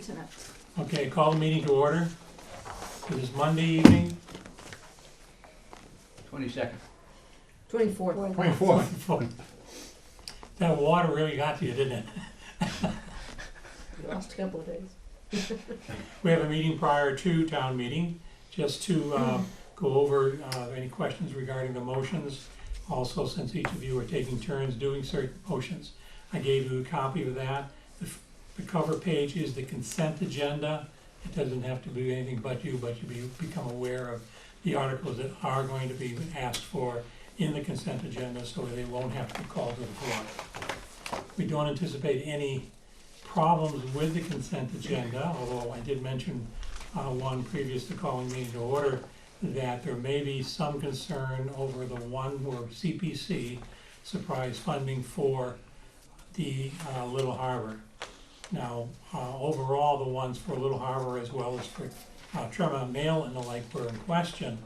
internet. Okay, call the meeting to order. This is Monday evening. 22nd. 24th. 24th. That water really got to you, didn't it? Lost a couple of days. We have a meeting prior to town meeting, just to go over any questions regarding the motions. Also, since each of you are taking turns doing certain motions, I gave you a copy of that. The cover page is the consent agenda. It doesn't have to be anything but you become aware of the articles that are going to be asked for in the consent agenda, so they won't have to be called to the floor. We don't anticipate any problems with the consent agenda, although I did mention one previous to calling the meeting to order, that there may be some concern over the one where CPC surprise funding for the Little Harbor. Now, overall, the ones for Little Harbor as well as for Tremont Mail and the like were in question.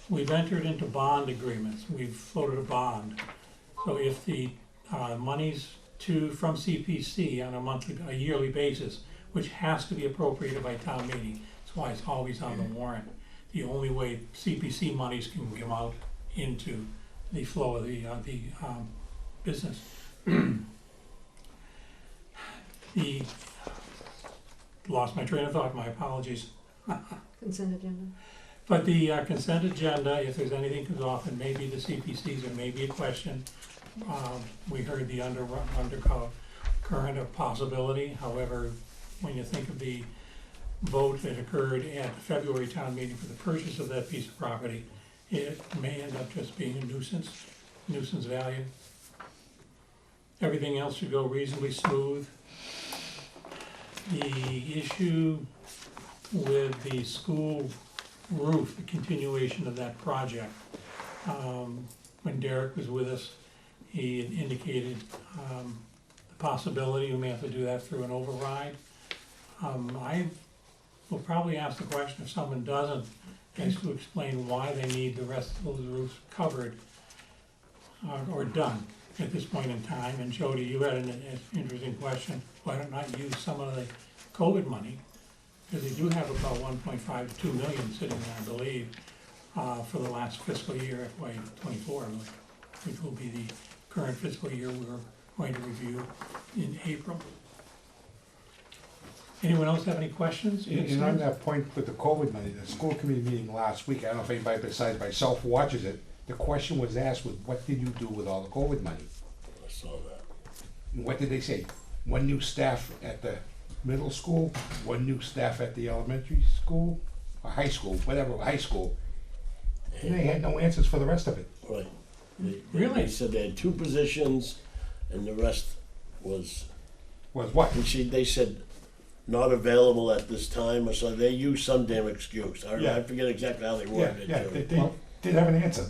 We've entered into bond agreements. We've floated a bond. So if the monies from CPC on a yearly basis, which has to be appropriated by town meeting, that's why it's always on the warrant. The only way CPC monies can come out into the flow of the business. Lost my train of thought, my apologies. Consent agenda. But the consent agenda, if there's anything comes off, it may be the CPCs, it may be a question. We heard the undercurrent of possibility. However, when you think of the vote that occurred at the February town meeting for the purchase of that piece of property, it may end up just being a nuisance value. Everything else should go reasonably smooth. The issue with the school roof, the continuation of that project, when Derek was with us, he had indicated the possibility we may have to do that through an override. I will probably ask the question, if someone doesn't, is to explain why they need the rest of those roofs covered or done at this point in time. And Jody, you had an interesting question. Why not use some of the COVID money? Because they do have about 1.5 to 2 million sitting there, I believe, for the last fiscal year, FY24, which will be the current fiscal year we're going to review in April. Anyone else have any questions? And on that point with the COVID money, the school committee meeting last week, I don't know if anybody besides myself watches it, the question was asked was, what did you do with all the COVID money? I saw that. And what did they say? One new staff at the middle school, one new staff at the elementary school, or high school, whatever, high school. And they had no answers for the rest of it. Right. Really? They said they had 2 positions and the rest was, Was what? they said not available at this time, or so they used some damn excuse. Yeah. I forget exactly how they Yeah, worded yeah, it. they did have an answer.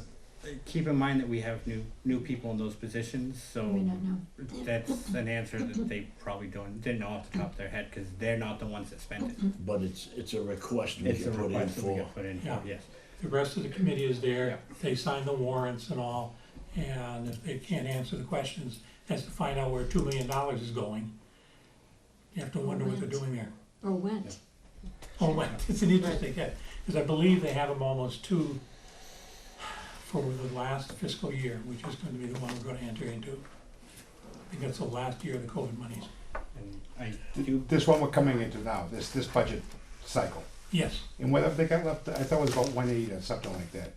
Keep in mind that we have new people in those positions, so We don't know. that's an answer that they probably didn't know off the top of their head, because they're not the ones that spent it. But it's a request we It's a can put in request that we for. get put in Yeah. for, yes. The rest of the committee is there, Yeah. they sign the warrants and all, and if they can't answer the questions as to find out where $2 million is going, you have to wonder what they're doing there. Or went. Oh, well, it's an interesting, because I believe they have them almost for the last fiscal year, which is going to be the one we're going to enter into. I think that's the last year of the COVID monies. And I do, This one we're coming into now, this budget cycle. Yes, And whatever they got left, I thought it was about 180 or something like that.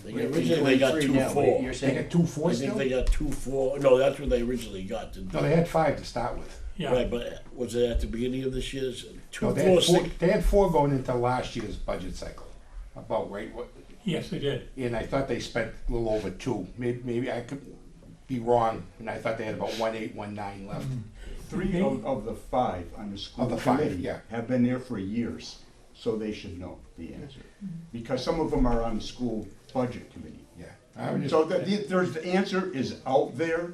Originally they got 2-4. You're They saying, got 2-4 I still? think they got 2-4. No, that's what they originally got. No, they had 5 to start with. yeah. Right, but was it at the beginning of this year's? No, 2-4-6. they had 4 going into last year's budget cycle. About right, Yes, they did. and I thought they spent a little over 2. Maybe I could be wrong, and I thought they had about 1.8, 1.9 left. 3 of the 5 on the school Of the 5, committee yeah. have been there for years, so they should know the answer. Because some of them are on the school budget committee. Yeah. I was just- So the answer is out there,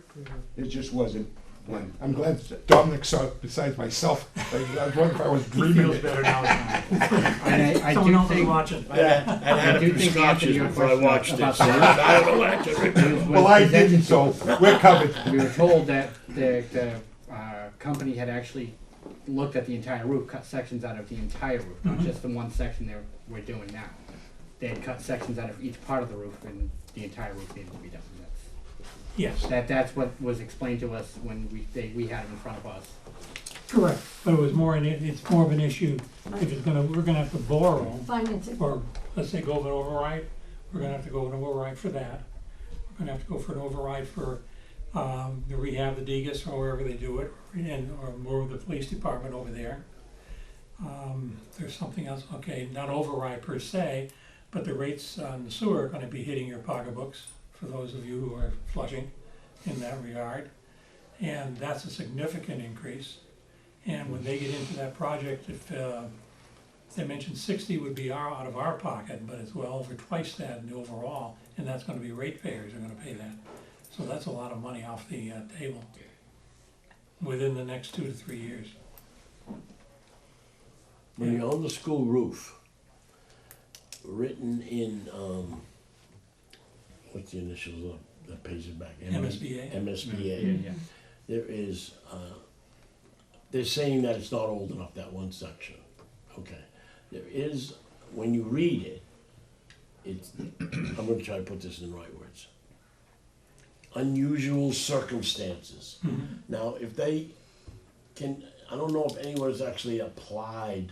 it just wasn't. I'm glad Dominic saw it besides myself. I was wondering if I was He dreaming feels it. better now. and I Someone do else is think, watching. I had I a do few think, scotches Anthony, your before I question watched it, about so the- I don't know what to do. Well, I didn't, so we're covered. we were told that the company had actually looked at the entire roof, cut sections out of the entire roof, not Mhm. just the one section we're doing now. They had cut sections out of each part of the roof, and the entire roof needed to be done. Yes, That's what was explained to us when we had it in front of us. correct, but it was more, it's more of an issue, if it's gonna, we're gonna have to borrow, Financing. or let's say go with an override, we're gonna have to go with an override for that. We're gonna have to go for an override for, the rehab, the Degas, or wherever they do it, and, or move the police department over there. There's something else, okay, not override per se, but the rates on the sewer are gonna be hitting your pocketbooks, for those of you who are flushing in that regard. And that's a significant increase. And when they get into that project, if, they mentioned 60 would be out of our pocket, but it's well over twice that in the overall, and that's gonna be ratepayers are gonna pay that. So that's a lot of money off the table within the next 2 to 3 years. When you're on the school roof, written in, what's the initials that pays it back? MSBA. MSBA. Yeah. There is, they're saying that it's not old enough, that one section. Okay. There is, when you read it, it's, I'm gonna try to put this in the right words. Unusual circumstances. Mhm. Now, if they can, I don't know if anyone has actually applied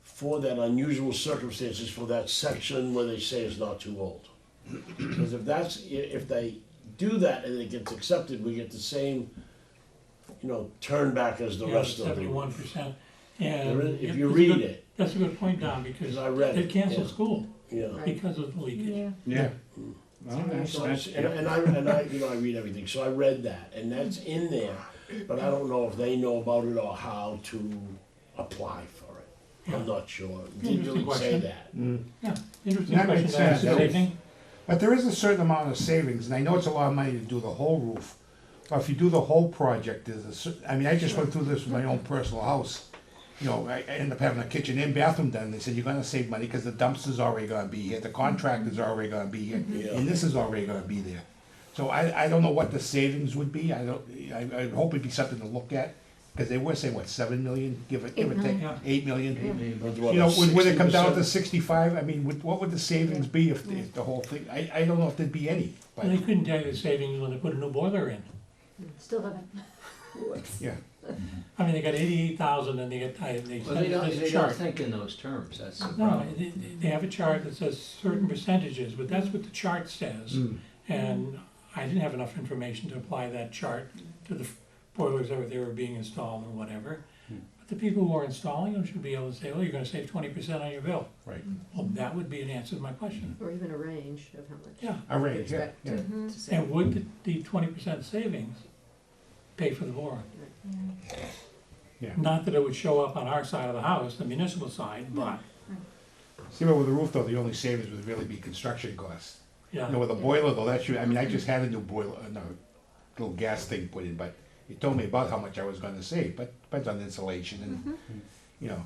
for that unusual circumstances for that section where they say it's not too old. Because if they do that and it gets accepted, we get the same, turn back as the Yeah, rest of the. 71%. There And is- If it's you a read good- it, That's a good point, Don, because because I read they it. canceled yeah, school Yeah. because of the leakage. Yeah. Well, So that's, and I read everything, so I read that, and that's in there, but I don't know if they know about it or how to apply for it. I'm not sure. It didn't Interesting really say question. that. Yeah, interesting That question makes to ask sense. this evening. But there is a certain amount of savings, and I know it's a lot of money to do the whole roof. But if you do the whole project, I just went through this with my own personal house. I ended up having a kitchen and bathroom done. They said, you're gonna save money because the dumpster's already gonna be here, the contractor's already gonna be here, Yeah. and this is already gonna be there. So I don't know what the savings would be. I hope it'd be something to look at, because they were saying, what, 7 million, give or take, million. 8 million? But what, When it comes down to 60%? 65, I mean, what would the savings be if the whole thing, I don't know if there'd be any, but, Well, they couldn't tell you the savings when they put a new boiler in. Still haven't. yeah. I mean, they got 88,000 and they got, they Well, sent they us a don't chart. think in those terms, that's the No, problem. they have a chart that says certain percentages, but that's what the chart says. Mm. And I didn't have enough information to apply that chart to the boilers that they were being installed or whatever. But the people who are installing them should be able to say, oh, you're gonna save 20% on your bill. Right. Well, that would be an answer to my question. Or even a range of how much. Yeah, A you range, yeah, expect yeah. to save. and would the 20% savings pay for the boring? Yeah. Not that it would show up on our side of the house, the municipal side, but, See, but with the roof though, the only savings would really be construction costs. yeah. With a boiler though, I just had a new boiler, no, little gas thing put in, but it told me about how much I was gonna save, but depends on the insulation and,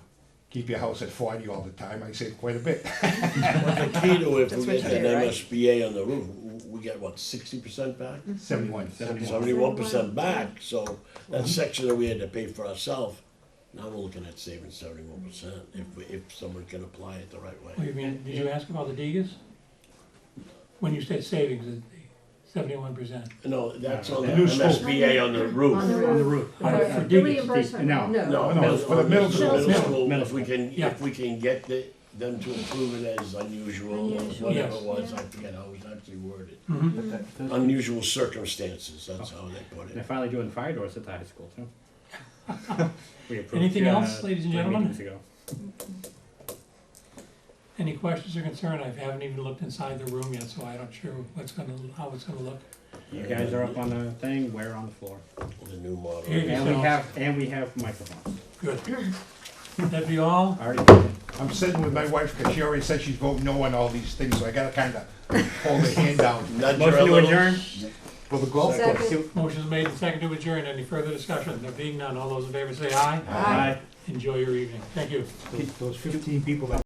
keep your house at 40 all the time, I save quite a bit. But the key to it, if That's we what get you that do, right? MSBA on the roof, we get what, 60% back? 71. 71% back, so that section that we had to pay for ourselves, now we're looking at saving 71% if someone can apply it the right Well, way. you mean, did you ask about the Degas? When you said savings, it's 71%. No, that's on the The new school. MSBA on the roof. On the on the roof. roof. For The Degas, reimbursement, no. No, No, it's for the middle school. Middle school, Middle if we can, Yeah. if we can get them to approve it as unusual, or Unusual. whatever Yes. it was, I forget how it was actually worded. Mhm. But that- those- Unusual circumstances, that's how they put They're it. finally doing fire doors at the high school too. We approved, Anything else, ladies and 3 gentlemen? meetings ago. Any questions or concern? I haven't even looked inside the room yet, so I'm not sure how it's gonna look. You guys are up on the thing, we're on the floor. The new model. Here you And we have microphones. Good. That'd be all? Already did it. I'm sitting with my wife, because she already said she's voting no on all these things, so I gotta kinda hold her hand down Nudge her Motion a to little. adjourn? for the golf course. Second. Motion's made and seconded to adjourn. Any further discussion? There being none, all those in favor say aye. Aye. Enjoy your evening. Thank you. Those 15 people that